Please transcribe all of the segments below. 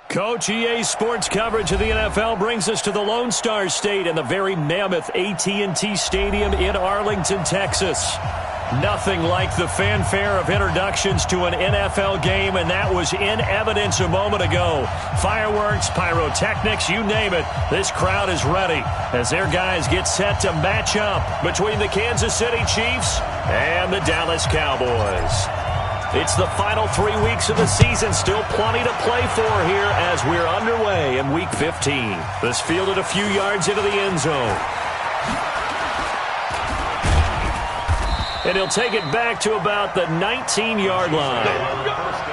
Coach, EA Sports coverage of the NFL brings us to the Lone Star State and the very mammoth AT&T Stadium in Arlington, Texas. Nothing like the fanfare of introductions to an NFL game, and that was in evidence a moment ago. Fireworks, pyrotechnics, you name it. This crowd is ready as their guys get set to match up between the Kansas City Chiefs and the Dallas Cowboys. It's the final 3 weeks of the season. Still plenty to play for here as we're underway in Week 15. This fielded a few yards into the end zone. And he'll take it back to about the 19-yard line.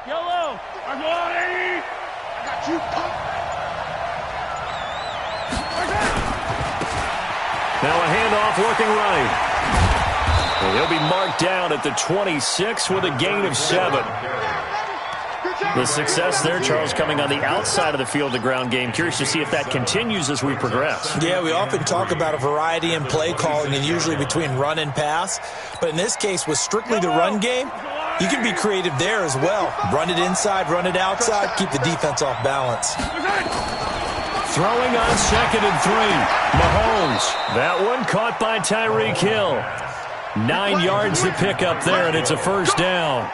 Yellow! I'm going! I got you, punk! Now a handoff looking right. And he'll be marked down at the 26 with a gain of 7. The success there, Charles, coming on the outside of the field, the ground game. Curious to see if that continues as we progress. Yeah, we often talk about a variety in play calling and usually between run and pass. But in this case, with strictly the run game, you can be creative there as well. Run it inside, run it outside, keep the defense off balance. Throwing on 2nd and 3. Mahomes. That one caught by Tyreek Hill. 9 yards to pick up there, and it's a first down.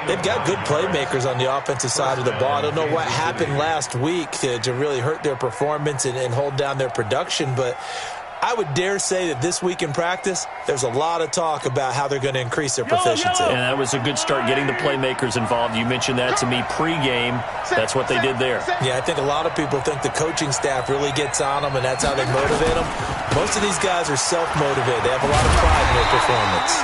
They've got good playmakers on the offensive side of the ball. I don't know what happened last week to really hurt their performance and hold down their production, but I would dare say that this week in practice, there's a lot of talk about how they're going to increase their proficiency. And that was a good start getting the playmakers involved. You mentioned that to me pregame. That's what they did there. Yeah, I think a lot of people think the coaching staff really gets on them, and that's how they motivate them. Most of these guys are self-motivated. They have a lot of pride in their performance.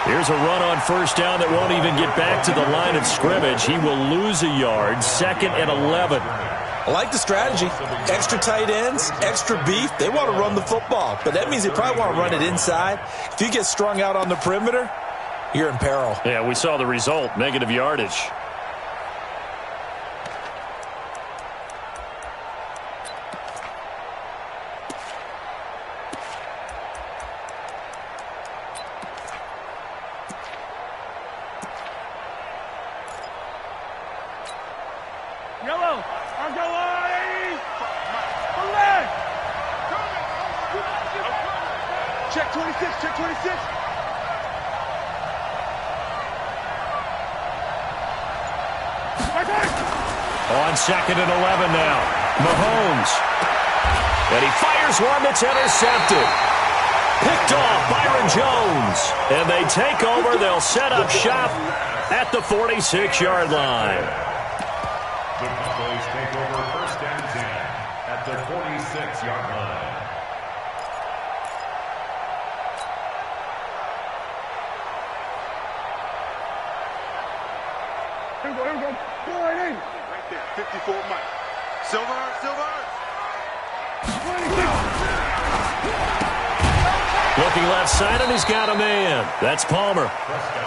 Here's a run on first down that won't even get back to the line of scrimmage. He will lose a yard, 2nd and 11. I like the strategy. Extra tight ends, extra beef. They want to run the football, but that means they probably want to run it inside. If you get strung out on the perimeter, you're in peril. Yeah, we saw the result, negative yardage. Yellow! I'm going! Check 26, check 26. On 2nd and 11 now. Mahomes. And he fires one that's intercepted. Picked off Byron Jones. And they take over. They'll set up shop at the 46-yard line. The Cowboys take over 1st and 10 at the 46-yard line. Here we go. Go right in. Right there, 54 Mike. Silver. Looking left side, and he's got a man. That's Palmer.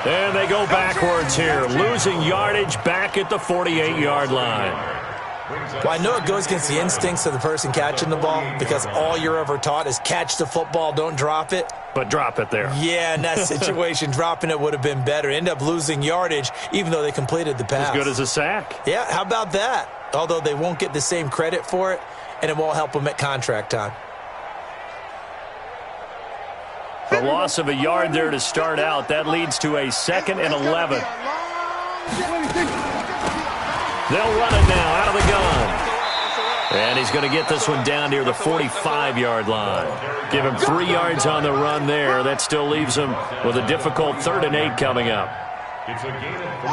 And they go backwards here, losing yardage back at the 48-yard line. Well, I know it goes against the instincts of the person catching the ball because all you're ever taught is catch the football, don't drop it. But drop it there. Yeah, in that situation, dropping it would have been better. End up losing yardage, even though they completed the pass. As good as a sack. Yeah, how about that? Although they won't get the same credit for it, and it won't help them at contract time. A loss of a yard there to start out. That leads to a 2nd and 11. They'll run it now out of the gun. And he's going to get this one down near the 45-yard line. Give him 3 yards on the run there. That still leaves him with a difficult 3rd and 8 coming up. It's a gain of 3.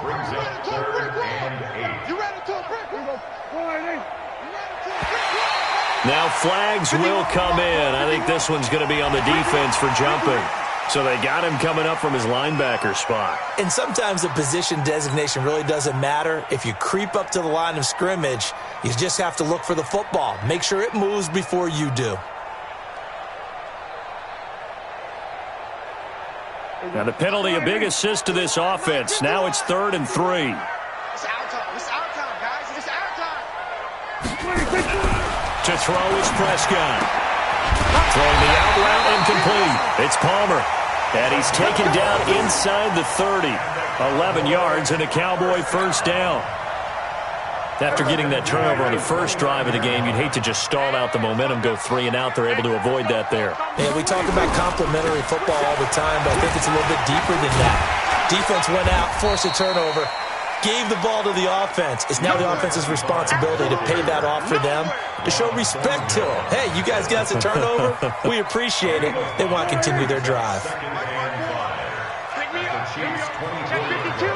Brings up 3rd and 8. You ready to break? 1 and 8. Now flags will come in. I think this one's going to be on the defense for jumping. So they got him coming up from his linebacker spot. And sometimes the position designation really doesn't matter. If you creep up to the line of scrimmage, you just have to look for the football. Make sure it moves before you do. Now the penalty, a big assist to this offense. Now it's 3rd and 3. It's our time. It's our time, guys. It's our time. To throw is Prescott. Throwing the out route incomplete. It's Palmer. And he's taken down inside the 30. 11 yards and a Cowboy first down. After getting that turnover on the first drive of the game, you'd hate to just stall out the momentum, go 3 and out. They're able to avoid that there. Yeah, we talk about complementary football all the time, but I think it's a little bit deeper than that. Defense went out, forced a turnover, gave the ball to the offense. It's now the offense's responsibility to pay that off for them, to show respect to them. Hey, you guys got the turnover? We appreciate it. They want to continue their drive. Pick me up. Chiefs 52.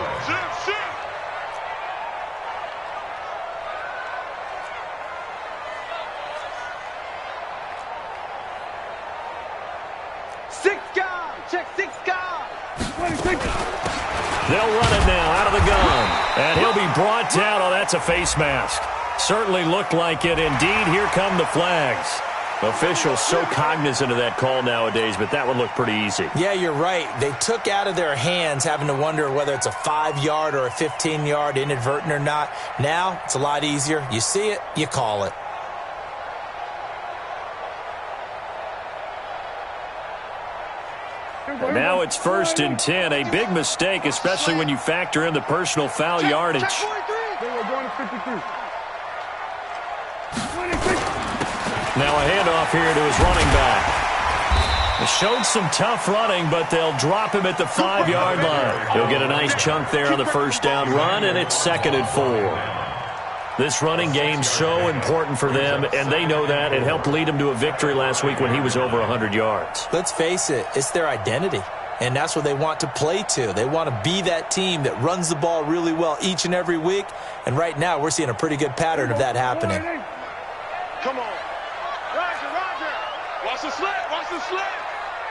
Six guys. Check 6 guys. 26. They'll run it now out of the gun. And he'll be brought down. Oh, that's a face mask. Certainly looked like it. Indeed, here come the flags. Officials so cognizant of that call nowadays, but that would look pretty easy. Yeah, you're right. They took out of their hands having to wonder whether it's a 5-yard or a 15-yard inadvertent or not. Now, it's a lot easier. You see it, you call it. And now it's 1st and 10. A big mistake, especially when you factor in the personal foul yardage. They were going to 53. 26. Now a handoff here to his running back. They showed some tough running, but they'll drop him at the 5-yard line. He'll get a nice chunk there on the first down run, and it's 2nd and 4. This running game's so important for them, and they know that. It helped lead him to a victory last week when he was over 100 yards. Let's face it, it's their identity, and that's what they want to play to. They want to be that team that runs the ball really well each and every week, and right now we're seeing a pretty good pattern of that happening. Come on. Roger. Watch the slip.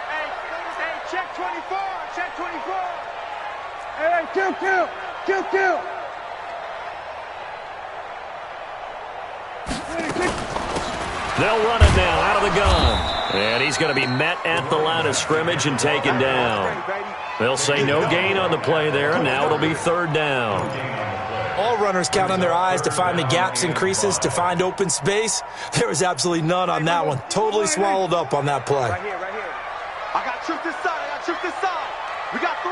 Hey, check 24. Check 24. Hey, kill. They'll run it now out of the gun. And he's going to be met at the line of scrimmage and taken down. They'll say no gain on the play there. Now it'll be 3rd down. All runners count on their eyes to find the gaps and creases, to find open space. There was absolutely none on that one. Totally swallowed up on that play. Right here. I got truth this side. We got 3.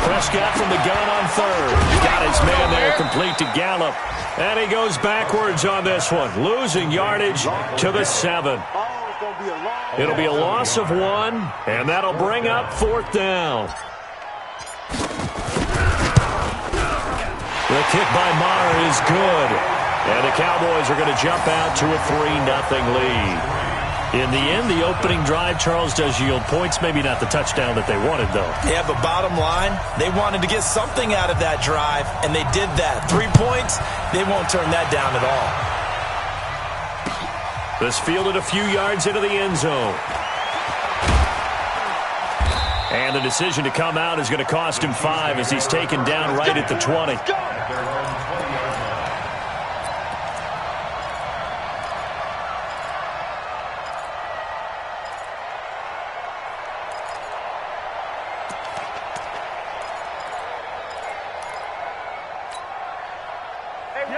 Prescott from the gun on 3rd. Got his man there, complete to Gallup. And he goes backwards on this one, losing yardage to the 7. It'll be a loss of 1, and that'll bring up 4th down. The kick by Maher is good. And the Cowboys are going to jump out to a 3-0 lead. In the end, the opening drive, Charles, does yield points. Maybe not the touchdown that they wanted, though. Yeah, but bottom line, they wanted to get something out of that drive, and they did that. 3 points, they won't turn that down at all. This fielded a few yards into the end zone. And the decision to come out is going to cost him 5 as he's taken down right at the 20.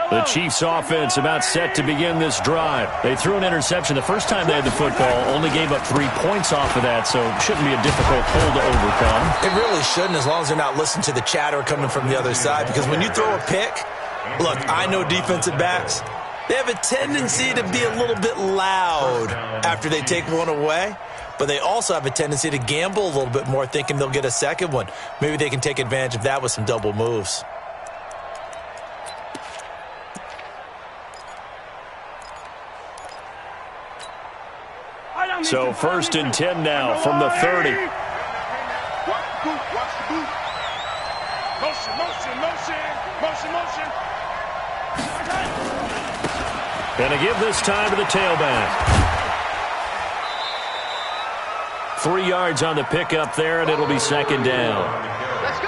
The Chiefs offense about set to begin this drive. They threw an interception the first time they had the football, only gave up 3 points off of that, so it shouldn't be a difficult hole to overcome. It really shouldn't, as long as they're not listening to the chatter coming from the other side, because when you throw a pick, look, I know defensive backs, they have a tendency to be a little bit loud after they take one away, but they also have a tendency to gamble a little bit more, thinking they'll get a second one. Maybe they can take advantage of that with some double moves. So 1st and 10 now from the 30. Watch the boot. Motion. And to give this time to the tailback. 3 yards on the pickup there, and it'll be second down.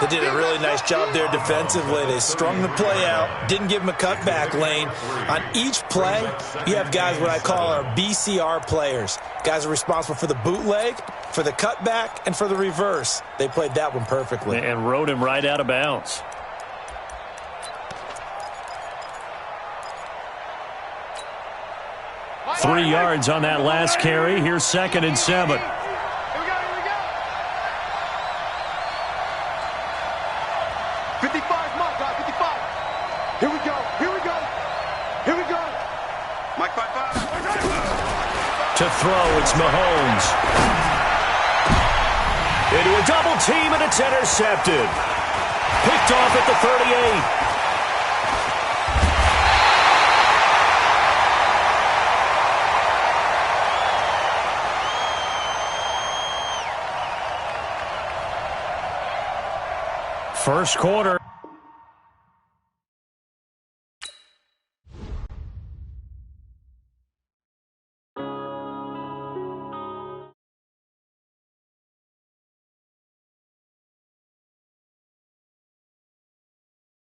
They did a really nice job there defensively. They strung the play out, didn't give him a cutback lane. On each play, you have guys what I call our BCR players. Guys are responsible for the bootleg, for the cutback, and for the reverse. They played that one perfectly. And rode him right out of bounds. Three yards on that last carry. Here's 2nd and 7. To throw, it's Mahomes. Into a double team, and it's intercepted. Picked off at the 38. First quarter